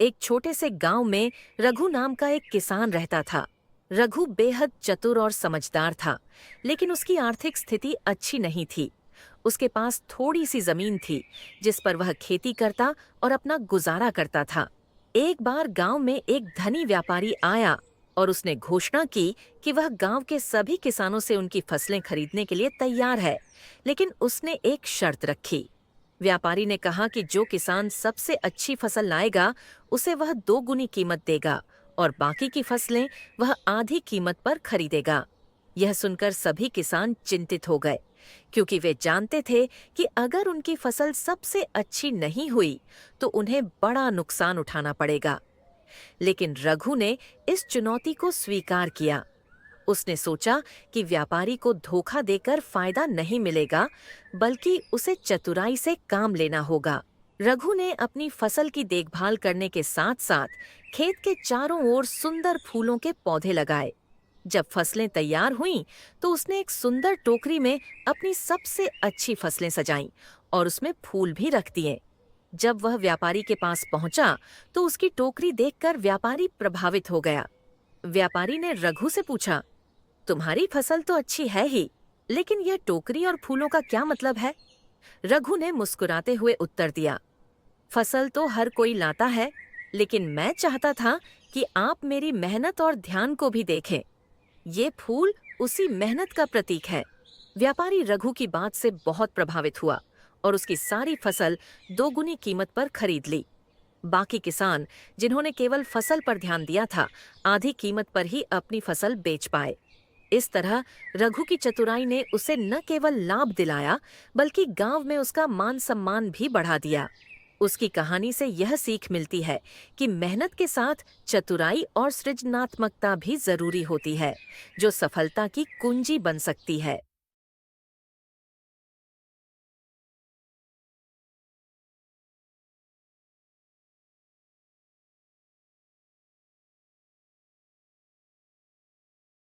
एक छोटे से गांव में रघु नाम का एक किसान रहता था। रघु बेहद चतुर और समझदार था, लेकिन उसकी आर्थिक स्थिति अच्छी नहीं थी। उसके पास थोड़ी सी जमीन थी, जिस पर वह खेती करता और अपना गुजारा करता था। एक बार गांव में एक धनी व्यापारी आया और उसने घोषणा की कि वह गांव के सभी किसानों से उनकी फसलें खरीदने के लिए तैयार है, लेकिन उसने एक शर्त रखी। व्यापारी ने कहा कि जो किसान सबसे अच्छी फसल लाएगा, उसे वह 2 गुनी कीमत देगा और बाकी की फसलें वह आधी कीमत पर खरीदेगा। यह सुनकर सभी किसान चिंतित हो गए, क्योंकि वे जानते थे कि अगर उनकी फसल सबसे अच्छी नहीं हुई, तो उन्हें बड़ा नुकसान उठाना पड़ेगा। लेकिन रघु ने इस चुनौती को स्वीकार किया। उसने सोचा कि व्यापारी को धोखा देकर फायदा नहीं मिलेगा, बल्कि उसे चतुराई से काम लेना होगा। रघु ने अपनी फसल की देखभाल करने के साथ साथ खेत के चारों ओर सुंदर फूलों के पौधे लगाए। जब फसलें तैयार हुईं, तो उसने एक सुंदर टोकरी में अपनी सबसे अच्छी फसलें सजाईं और उसमें फूल भी रख दिए। जब वह व्यापारी के पास पहुंचा, तो उसकी टोकरी देखकर व्यापारी प्रभावित हो गया। व्यापारी ने रघु से पूछा, तुम्हारी फसल तो अच्छी है ही, लेकिन यह टोकरी और फूलों का क्या मतलब है? रघु ने मुस्कुराते हुए उत्तर दिया, फसल तो हर कोई लाता है, लेकिन मैं चाहता था कि आप मेरी मेहनत और ध्यान को भी देखें। ये फूल उसी मेहनत का प्रतीक है। व्यापारी रघु की बात से बहुत प्रभावित हुआ और उसकी सारी फसल 2 गुनी कीमत पर खरीद ली। बाकी किसान, जिन्होंने केवल फसल पर ध्यान दिया था, आधी कीमत पर ही अपनी फसल बेच पाए। इस तरह रघु की चतुराई ने उसे न केवल लाभ दिलाया, बल्कि गांव में उसका मान सम्मान भी बढ़ा दिया। उसकी कहानी से यह सीख मिलती है कि मेहनत के साथ चतुराई और सृजनात्मकता भी जरूरी होती है, जो सफलता की कुंजी बन सकती है।